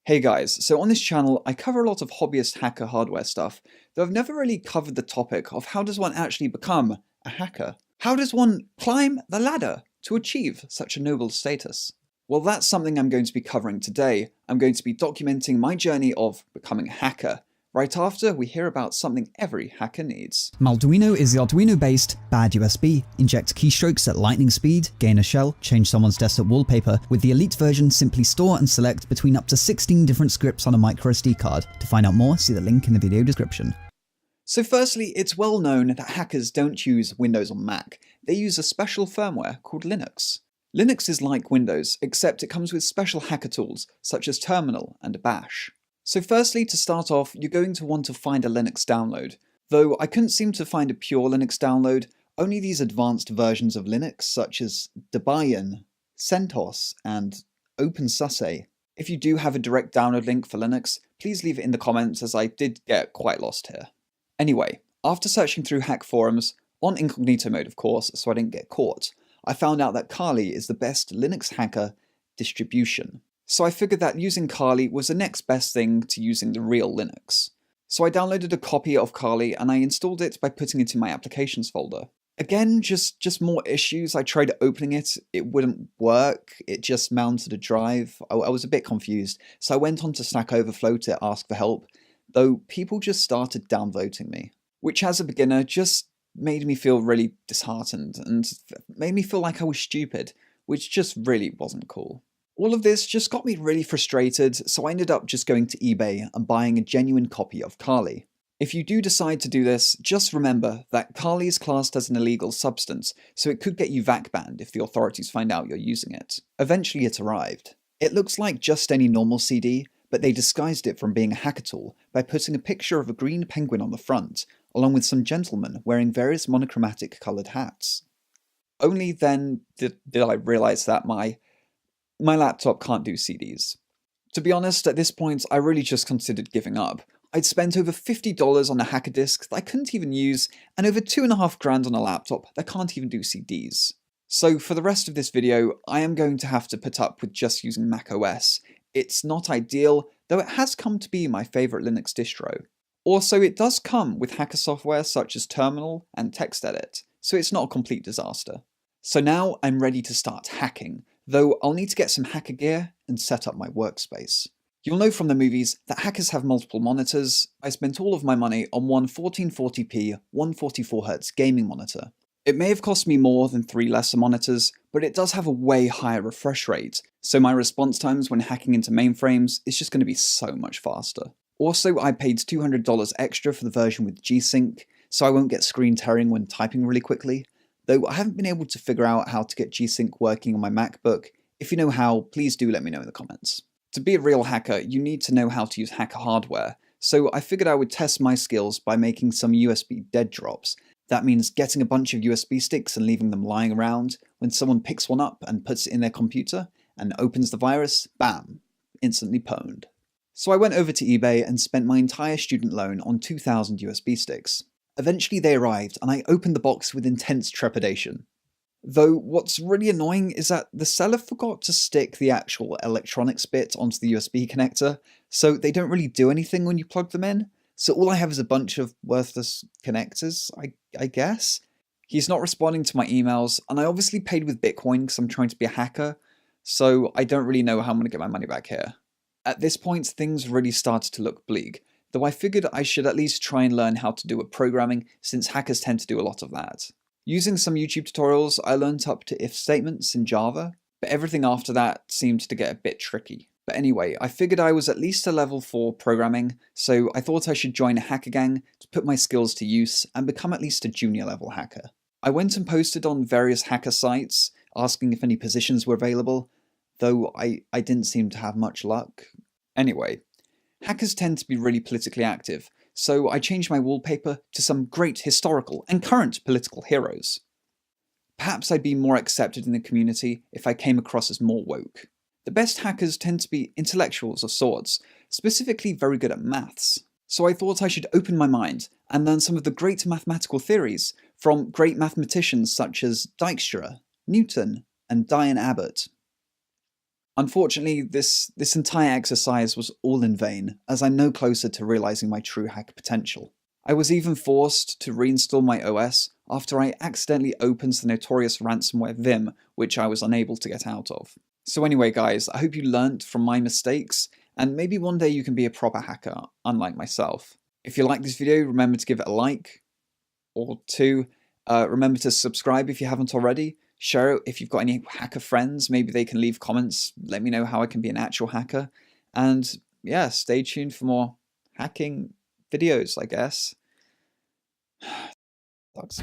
Hey guys, so on this channel I cover a lot of hobbyist hacker hardware stuff, though I've never really covered the topic of how does one actually become a hacker? How does one climb the ladder to achieve such a noble status? Well, that's something I'm going to be covering today. I'm going to be documenting my journey of becoming a hacker, right after we hear about something every hacker needs. Malduino is the Arduino-based bad USB. Inject keystrokes at lightning speed, gain a shell, change someone's desktop wallpaper. With the elite version, simply store and select between up to 16 different scripts on a microSD card. To find out more, see the link in the video description. So firstly, it's well known that hackers don't use Windows or Mac. They use a special firmware called Linux. Linux is like Windows, except it comes with special hacker tools such as Terminal and Bash. So firstly, to start off, you're going to want to find a Linux download. Though I couldn't seem to find a pure Linux download, only these advanced versions of Linux such as Debian, CentOS, and OpenSUSE. If you do have a direct download link for Linux, please leave it in the comments as I did get quite lost here. Anyway, after searching through hack forums, on incognito mode of course, so I didn't get caught, I found out that Kali is the best Linux hacker distribution. So I figured that using Kali was the next best thing to using the real Linux. So I downloaded a copy of Kali and I installed it by putting it in my applications folder. Again, just more issues. I tried opening it, it wouldn't work, it just mounted a drive. I was a bit confused, so I went on to Stack Overflow to ask for help, though people just started downvoting me, which as a beginner just made me feel really disheartened and made me feel like I was stupid, which just really wasn't cool. All of this just got me really frustrated, so I ended up just going to eBay and buying a genuine copy of Kali. If you do decide to do this, just remember that Kali is classed as an illegal substance, so it could get you VAC banned if the authorities find out you're using it. Eventually it arrived. It looks like just any normal CD, but they disguised it from being a hacker tool by putting a picture of a green penguin on the front, along with some gentlemen wearing various monochromatic coloured hats. Only then did I realise that my laptop can't do CDs. To be honest, at this point, I really just considered giving up. I'd spent over $50 on a hacker disk that I couldn't even use, and over $2,500 on a laptop that can't even do CDs. So for the rest of this video, I am going to have to put up with just using macOS. It's not ideal, though it has come to be my favourite Linux distro. Also, it does come with hacker software such as Terminal and TextEdit, so it's not a complete disaster. So now I'm ready to start hacking, though I'll need to get some hacker gear and set up my workspace. You'll know from the movies that hackers have multiple monitors. I spent all of my money on one 1440p 144Hz gaming monitor. It may have cost me more than 3 lesser monitors, but it does have a way higher refresh rate, so my response times when hacking into mainframes is just going to be so much faster. Also, I paid $200 extra for the version with G-Sync, so I won't get screen tearing when typing really quickly, though I haven't been able to figure out how to get G-Sync working on my MacBook. If you know how, please do let me know in the comments. To be a real hacker, you need to know how to use hacker hardware, so I figured I would test my skills by making some USB dead drops. That means getting a bunch of USB sticks and leaving them lying around. When someone picks one up and puts it in their computer and opens the virus, bam, instantly pwned. So I went over to eBay and spent my entire student loan on 2,000 USB sticks. Eventually they arrived and I opened the box with intense trepidation. Though what's really annoying is that the seller forgot to stick the actual electronics bit onto the USB connector, so they don't really do anything when you plug them in. So all I have is a bunch of worthless connectors, I guess. He's not responding to my emails, and I obviously paid with Bitcoin because I'm trying to be a hacker, so I don't really know how I'm going to get my money back here. At this point, things really started to look bleak, though I figured I should at least try and learn how to do programming since hackers tend to do a lot of that. Using some YouTube tutorials, I learned up to if statements in Java, but everything after that seemed to get a bit tricky. But anyway, I figured I was at least a level 4 programming, so I thought I should join a hacker gang to put my skills to use and become at least a junior level hacker. I went and posted on various hacker sites, asking if any positions were available, though I didn't seem to have much luck. Anyway, hackers tend to be really politically active, so I changed my wallpaper to some great historical and current political heroes. Perhaps I'd be more accepted in the community if I came across as more woke. The best hackers tend to be intellectuals of sorts, specifically very good at maths. So I thought I should open my mind and learn some of the great mathematical theories from great mathematicians such as Dijkstra, Newton, and Diane Abbott. Unfortunately, this entire exercise was all in vain, as I'm no closer to realizing my true hacker potential. I was even forced to reinstall my OS after I accidentally opened the notorious ransomware Vim, which I was unable to get out of. So anyway guys, I hope you learnt from my mistakes, and maybe one day you can be a proper hacker, unlike myself. If you like this video, remember to give it a like, or two. Remember to subscribe if you haven't already. Share it if you've got any hacker friends. Maybe they can leave comments. Let me know how I can be an actual hacker. And yeah, stay tuned for more hacking videos, I guess. Thanks.